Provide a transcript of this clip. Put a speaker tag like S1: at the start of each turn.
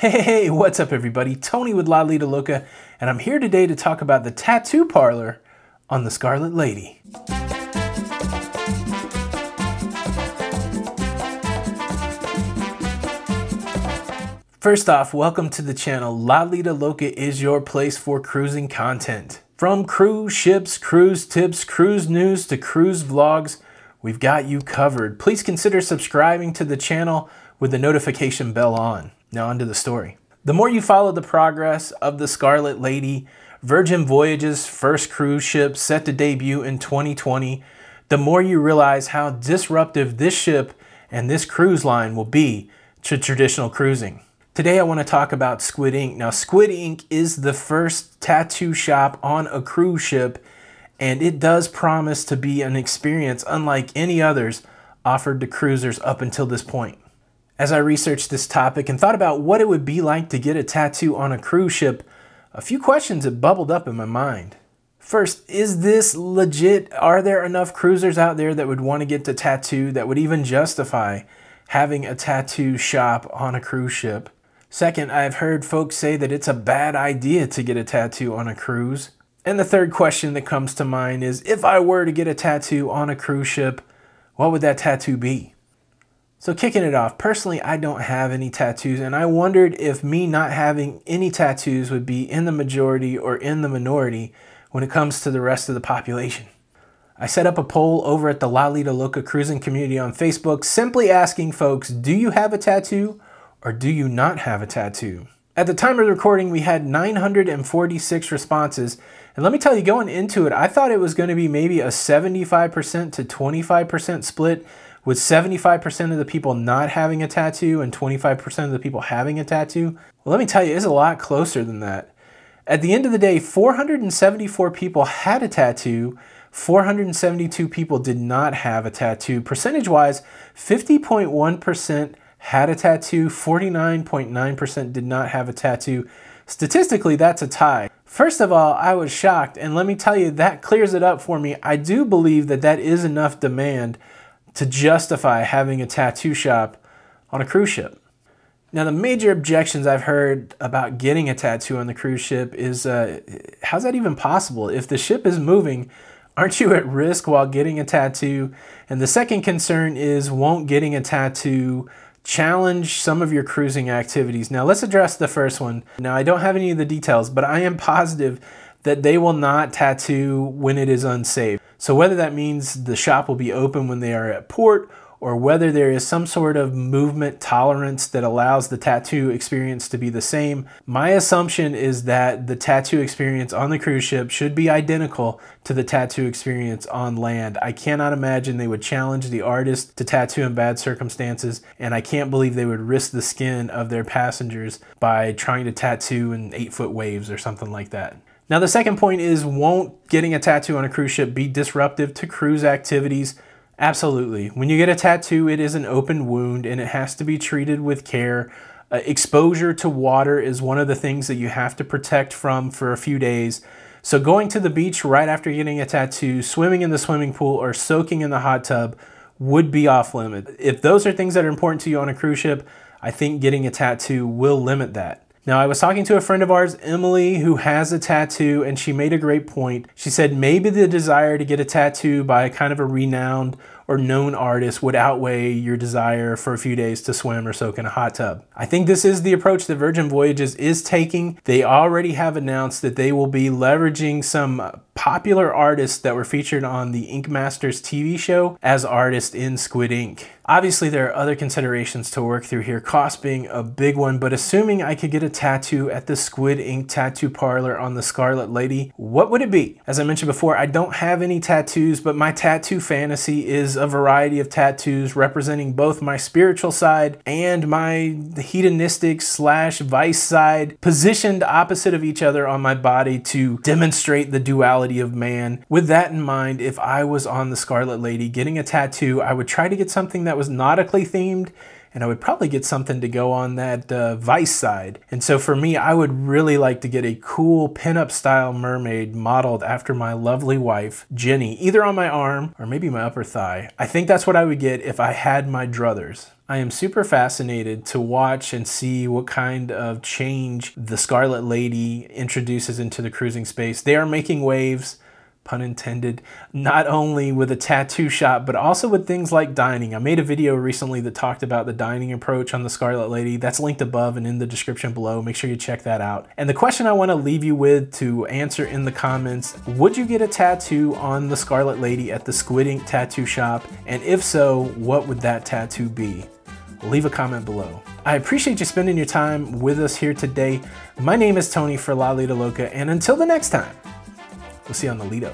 S1: Hey, what's up everybody? Tony with Loca, and I'm here today to talk about the tattoo parlor on the Scarlet Lady. First off, welcome to the channel. Loca is your place for cruising content. From cruise ships, cruise tips, cruise news to cruise vlogs, we've got you covered. Please consider subscribing to the channel with the notification bell on. Now onto the story. The more you follow the progress of the Scarlet Lady, Virgin Voyages' first cruise ship set to debut in 2020, the more you realize how disruptive this ship and this cruise line will be to traditional cruising. Today I want to talk about Squid Ink. Now Squid Ink is the first tattoo shop on a cruise ship, and it does promise to be an experience unlike any others offered to cruisers up until this point. As I researched this topic and thought about what it would be like to get a tattoo on a cruise ship, a few questions have bubbled up in my mind. First, is this legit? Are there enough cruisers out there that would want to get the tattoo that would even justify having a tattoo shop on a cruise ship? Second, I've heard folks say that it's a bad idea to get a tattoo on a cruise. And the third question that comes to mind is, if I were to get a tattoo on a cruise ship, what would that tattoo be? So kicking it off, personally, I don't have any tattoos, and I wondered if me not having any tattoos would be in the majority or in the minority when it comes to the rest of the population. I set up a poll over at the Loca cruising community on Facebook, simply asking folks, do you have a tattoo or do you not have a tattoo? At the time of the recording, we had 946 responses, and let me tell you, going into it, I thought it was going to be maybe a 75% to 25% split, with 75% of the people not having a tattoo and 25% of the people having a tattoo. Well, let me tell you, it's a lot closer than that. At the end of the day, 474 people had a tattoo, 472 people did not have a tattoo. Percentage-wise, 50.1% had a tattoo, 49.9% did not have a tattoo. Statistically, that's a tie. First of all, I was shocked, and let me tell you, that clears it up for me. I do believe that that is enough demand to justify having a tattoo shop on a cruise ship. Now, the major objections I've heard about getting a tattoo on the cruise ship is, how's that even possible? If the ship is moving, aren't you at risk while getting a tattoo? And the second concern is, won't getting a tattoo challenge some of your cruising activities? Now, let's address the first one. Now, I don't have any of the details, but I am positive that they will not tattoo when it is unsafe. So whether that means the shop will be open when they are at port, or whether there is some sort of movement tolerance that allows the tattoo experience to be the same, my assumption is that the tattoo experience on the cruise ship should be identical to the tattoo experience on land. I cannot imagine they would challenge the artist to tattoo in bad circumstances, and I can't believe they would risk the skin of their passengers by trying to tattoo in 8-foot waves or something like that. Now, the second point is, won't getting a tattoo on a cruise ship be disruptive to cruise activities? Absolutely. When you get a tattoo, it is an open wound and it has to be treated with care. Exposure to water is one of the things that you have to protect from for a few days. So going to the beach right after getting a tattoo, swimming in the swimming pool, or soaking in the hot tub would be off limit. If those are things that are important to you on a cruise ship, I think getting a tattoo will limit that. Now, I was talking to a friend of ours, Emily, who has a tattoo, and she made a great point. She said maybe the desire to get a tattoo by kind of a renowned or known artist would outweigh your desire for a few days to swim or soak in a hot tub. I think this is the approach that Virgin Voyages is taking. They already have announced that they will be leveraging some popular artists that were featured on the Ink Masters TV show as artists in Squid Ink. Obviously, there are other considerations to work through here, cost being a big one, but assuming I could get a tattoo at the Squid Ink tattoo parlor on the Scarlet Lady, what would it be? As I mentioned before, I don't have any tattoos, but my tattoo fantasy is a variety of tattoos representing both my spiritual side and my hedonistic / vice side, positioned opposite of each other on my body to demonstrate the duality of man. With that in mind, if I was on the Scarlet Lady getting a tattoo, I would try to get something that was nautically themed and I would probably get something to go on that Vice side. And so for me, I would really like to get a cool pinup style mermaid modeled after my lovely wife, Jenny, either on my arm or maybe my upper thigh. I think that's what I would get if I had my druthers. I am super fascinated to watch and see what kind of change the Scarlet Lady introduces into the cruising space. They are making waves, pun intended, not only with a tattoo shop, but also with things like dining. I made a video recently that talked about the dining approach on the Scarlet Lady. That's linked above and in the description below. Make sure you check that out. And the question I want to leave you with to answer in the comments, would you get a tattoo on the Scarlet Lady at the Squid Ink tattoo shop? And if so, what would that tattoo be? Leave a comment below. I appreciate you spending your time with us here today. My name is Tony for La Lido Loca, and until the next time, we'll see you on the Lido.